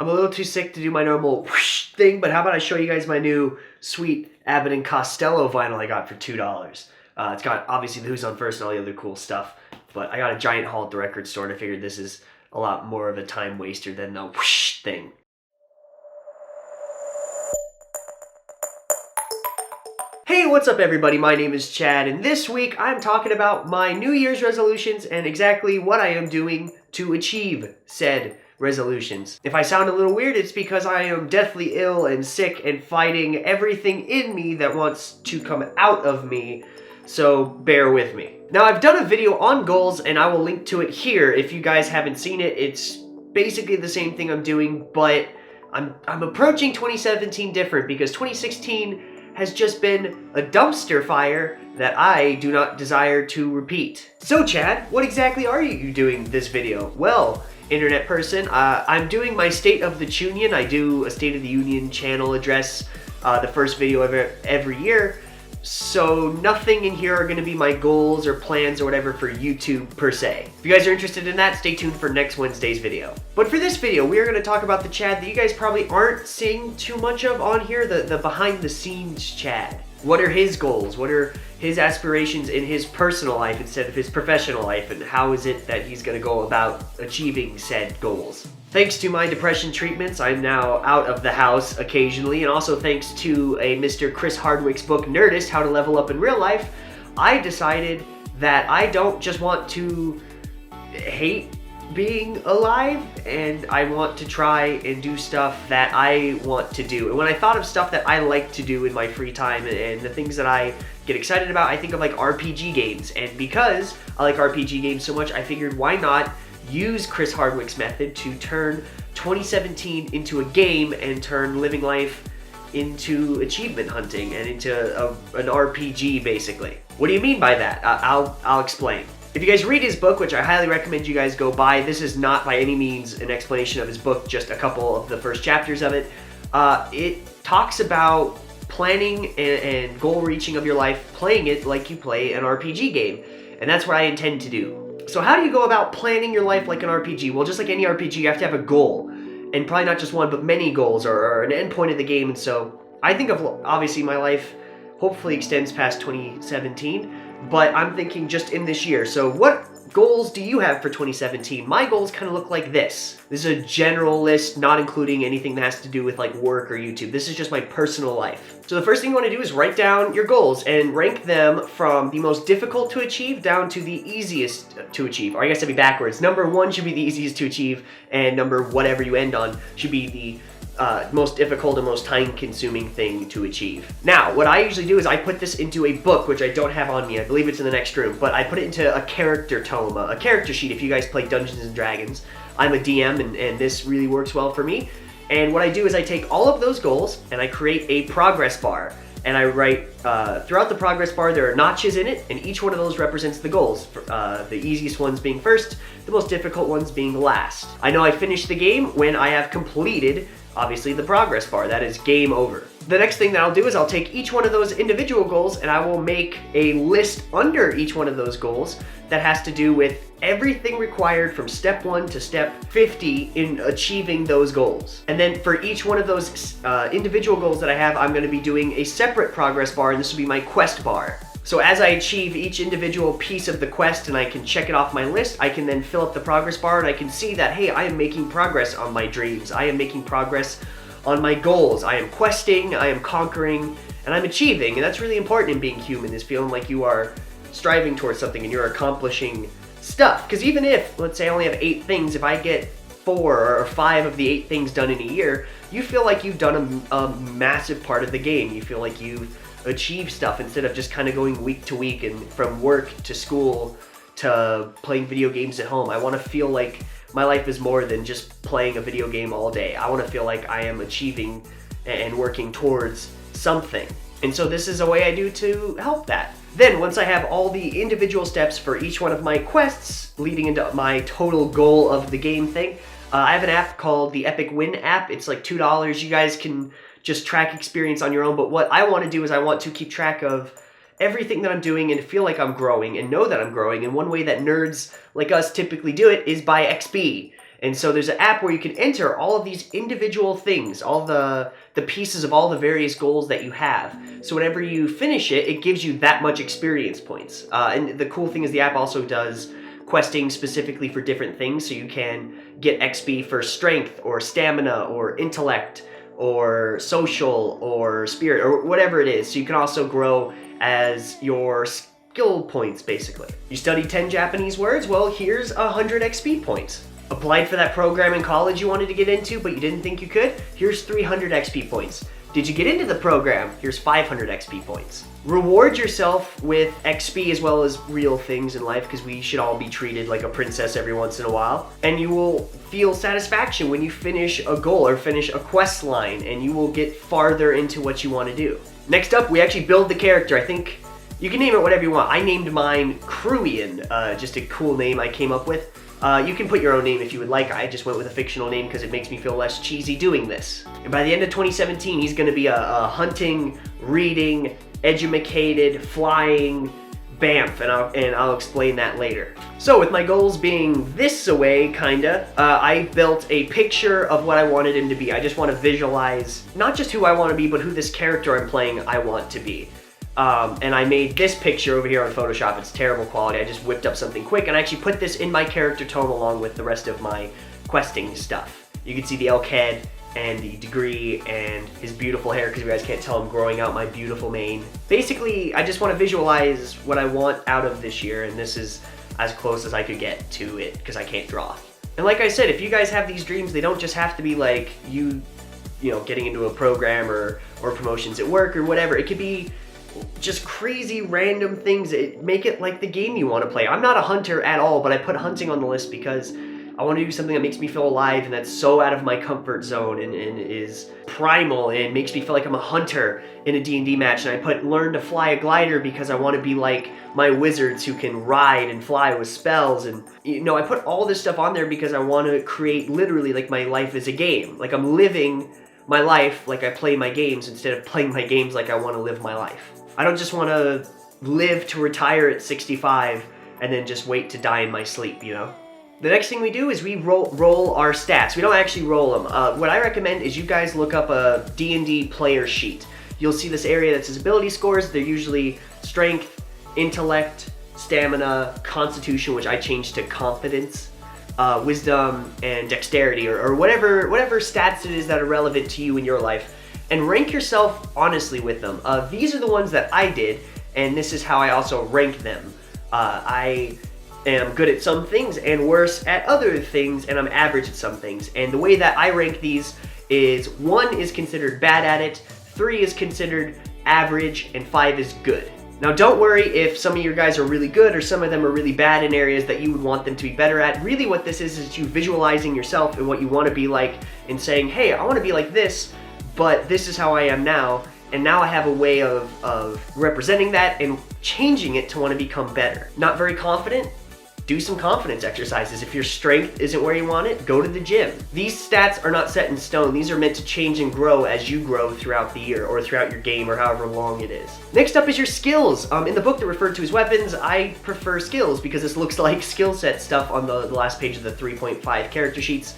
I'm a little too sick to do my normal whoosh thing, but how about I show you guys my new sweet Abbott and Costello vinyl I got for $2. It's got obviously the Who's on First and all the other cool stuff, but I got a giant haul at the record store and I figured this is a lot more of a time waster than the whoosh thing. Hey, what's up everybody? My name is Chad, and this week I'm talking about my New Year's resolutions and exactly what I am doing to achieve said resolutions. If I sound a little weird, it's because I am deathly ill and sick and fighting everything in me that wants to come out of me, so bear with me. Now, I've done a video on goals and I will link to it here if you guys haven't seen it. It's basically the same thing I'm doing, but I'm approaching 2017 different because 2016 has just been a dumpster fire that I do not desire to repeat. So Chad, what exactly are you doing this video? Well, internet person, I'm doing my State of the Chunion. I do a State of the Union channel address, the first video of every year. So nothing in here are gonna be my goals or plans or whatever for YouTube per se. If you guys are interested in that, stay tuned for next Wednesday's video. But for this video, we are gonna talk about the Chad that you guys probably aren't seeing too much of on here, the behind the scenes Chad. What are his goals? What are his aspirations in his personal life instead of his professional life? And how is it that he's gonna go about achieving said goals? Thanks to my depression treatments, I'm now out of the house occasionally, and also thanks to a Mr. Chris Hardwick's book, Nerdist, How to Level Up in Real Life, I decided that I don't just want to hate being alive, and I want to try and do stuff that I want to do. And when I thought of stuff that I like to do in my free time and the things that I get excited about, I think of like RPG games. And because I like RPG games so much, I figured why not use Chris Hardwick's method to turn 2017 into a game and turn living life into achievement hunting and into an RPG basically. What do you mean by that? I'll explain. If you guys read his book, which I highly recommend you guys go buy, this is not by any means an explanation of his book, just a couple of the first chapters of it. It talks about planning and goal reaching of your life, playing it like you play an RPG game. And that's what I intend to do. So how do you go about planning your life like an RPG? Well, just like any RPG, you have to have a goal. And probably not just one, but many goals or an end point of the game. And so I think of, obviously, my life hopefully extends past 2017. But I'm thinking just in this year. So what goals do you have for 2017? My goals kind of look like this. This is a general list, not including anything that has to do with like work or YouTube. This is just my personal life. So the first thing you want to do is write down your goals and rank them from the most difficult to achieve down to the easiest to achieve. Or I guess that'd be backwards. Number 1 should be the easiest to achieve, and number whatever you end on should be the most difficult and most time-consuming thing to achieve. Now, what I usually do is I put this into a book, which I don't have on me. I believe it's in the next room, but I put it into a character tome, a character sheet if you guys play Dungeons and Dragons. I'm a DM, and this really works well for me. And what I do is I take all of those goals and I create a progress bar. And I write, throughout the progress bar, there are notches in it, and each one of those represents the goals. The easiest ones being first, the most difficult ones being last. I know I finished the game when I have completed obviously the progress bar. That is game over. The next thing that I'll do is I'll take each one of those individual goals and I will make a list under each one of those goals that has to do with everything required from step 1 to step 50 in achieving those goals. And then for each one of those individual goals that I have, I'm going to be doing a separate progress bar, and this will be my quest bar. So as I achieve each individual piece of the quest and I can check it off my list, I can then fill up the progress bar and I can see that, hey, I am making progress on my dreams. I am making progress on my goals. I am questing, I am conquering, and I'm achieving. And that's really important in being human, is feeling like you are striving towards something and you're accomplishing stuff. Because even if, let's say I only have 8 things, if I get 4 or 5 of the 8 things done in a year, you feel like you've done a massive part of the game. You feel like you've achieve stuff instead of just kind of going week to week and from work to school to playing video games at home. I want to feel like my life is more than just playing a video game all day. I want to feel like I am achieving and working towards something. And so this is a way I do to help that. Then once I have all the individual steps for each one of my quests leading into my total goal of the game thing, I have an app called the Epic Win app. It's like $2. You guys can just track experience on your own, but what I want to do is I want to keep track of everything that I'm doing and feel like I'm growing and know that I'm growing, and one way that nerds like us typically do it is by XP. And so there's an app where you can enter all of these individual things, all the pieces of all the various goals that you have. So whenever you finish it, it gives you that much experience points. And the cool thing is the app also does questing specifically for different things, so you can get XP for strength or stamina or intellect or social or spirit or whatever it is. So you can also grow as your skill points, basically. You studied 10 Japanese words? Well, here's 100 XP points. Applied for that program in college you wanted to get into, but you didn't think you could? Here's 300 XP points. Did you get into the program? Here's 500 XP points. Reward yourself with XP as well as real things in life, because we should all be treated like a princess every once in a while. And you will feel satisfaction when you finish a goal or finish a quest line, and you will get farther into what you want to do. Next up, we actually build the character. I think you can name it whatever you want. I named mine Cruian, just a cool name I came up with. You can put your own name if you would like. I just went with a fictional name because it makes me feel less cheesy doing this. And by the end of 2017, he's going to be a hunting, reading, edumacated, flying Bamf, and I'll explain that later. So with my goals being this away, kinda, I built a picture of what I wanted him to be. I just want to visualize not just who I want to be, but who this character I'm playing I want to be. And I made this picture over here on Photoshop. It's terrible quality. I just whipped up something quick, and I actually put this in my character tome along with the rest of my questing stuff. You can see the elk head and the degree and his beautiful hair, because you guys can't tell I'm growing out my beautiful mane. Basically, I just want to visualize what I want out of this year, and this is as close as I could get to it because I can't draw. And like I said, if you guys have these dreams, they don't just have to be like you know, getting into a program or promotions at work or whatever. It could be just crazy random things. Make it like the game you want to play. I'm not a hunter at all, but I put hunting on the list because I want to do something that makes me feel alive and that's so out of my comfort zone and is primal and makes me feel like I'm a hunter in a D&D match. And I put learn to fly a glider because I want to be like my wizards who can ride and fly with spells. And you know, I put all this stuff on there because I want to create literally like my life as a game. Like I'm living my life like I play my games instead of playing my games like I want to live my life. I don't just want to live to retire at 65 and then just wait to die in my sleep, you know? The next thing we do is we roll our stats. We don't actually roll them. What I recommend is you guys look up a D&D player sheet. You'll see this area that says ability scores. They're usually strength, intellect, stamina, constitution, which I changed to confidence, wisdom, and dexterity, or whatever stats it is that are relevant to you in your life. And rank yourself honestly with them. These are the ones that I did, and this is how I also rank them. I am good at some things and worse at other things, and I'm average at some things. And the way that I rank these is 1 is considered bad at it, 3 is considered average, and 5 is good. Now don't worry if some of your guys are really good or some of them are really bad in areas that you would want them to be better at. Really what this is you visualizing yourself and what you want to be like and saying, hey, I want to be like this, but this is how I am now, and now I have a way of representing that and changing it to want to become better. Not very confident? Do some confidence exercises. If your strength isn't where you want it, go to the gym. These stats are not set in stone. These are meant to change and grow as you grow throughout the year or throughout your game or however long it is. Next up is your skills. In the book that referred to as weapons, I prefer skills because this looks like skill set stuff on the last page of the 3.5 character sheets.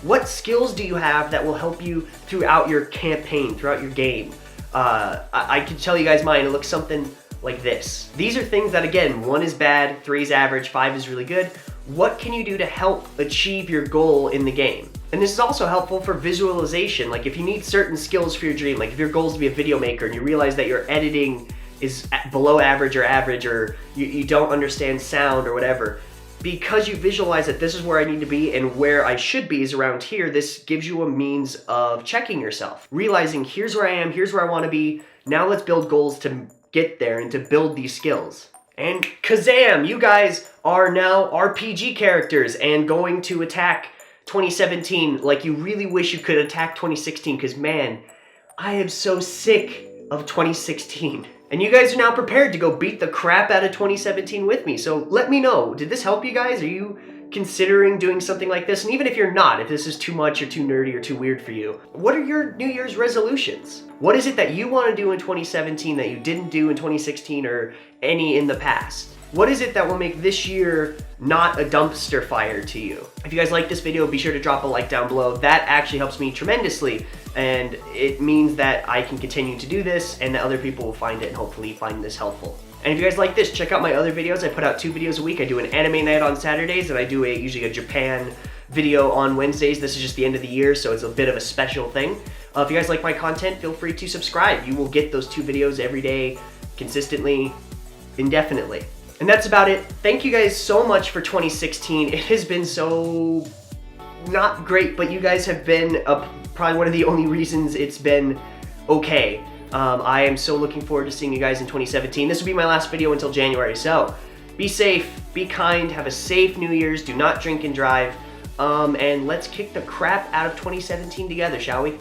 What skills do you have that will help you throughout your campaign, throughout your game? I can tell you guys mine. It looks something like this. These are things that, again, 1 is bad, 3 is average, 5 is really good. What can you do to help achieve your goal in the game? And this is also helpful for visualization. Like if you need certain skills for your dream, like if your goal is to be a video maker and you realize that your editing is below average or you don't understand sound or whatever, because you visualize that this is where I need to be and where I should be is around here, this gives you a means of checking yourself. Realizing here's where I am, here's where I want to be, now let's build goals to get there and to build these skills. And kazam, you guys are now RPG characters and going to attack 2017 like you really wish you could attack 2016, because man, I am so sick of 2016. And you guys are now prepared to go beat the crap out of 2017 with me. So let me know, did this help you guys? Are you considering doing something like this? And even if you're not, if this is too much or too nerdy or too weird for you, what are your New Year's resolutions? What is it that you want to do in 2017 that you didn't do in 2016 or any in the past? What is it that will make this year not a dumpster fire to you? If you guys like this video, be sure to drop a like down below. That actually helps me tremendously, and it means that I can continue to do this and that other people will find it and hopefully find this helpful. And if you guys like this, check out my other videos. I put out 2 videos a week. I do an anime night on Saturdays, and I do usually a Japan video on Wednesdays. This is just the end of the year, so it's a bit of a special thing. If you guys like my content, feel free to subscribe. You will get those 2 videos every day, consistently, indefinitely. And that's about it. Thank you guys so much for 2016. It has been so not great, but you guys have been probably one of the only reasons it's been okay. I am so looking forward to seeing you guys in 2017. This will be my last video until January, so be safe, be kind, have a safe New Year's, do not drink and drive, and let's kick the crap out of 2017 together, shall we?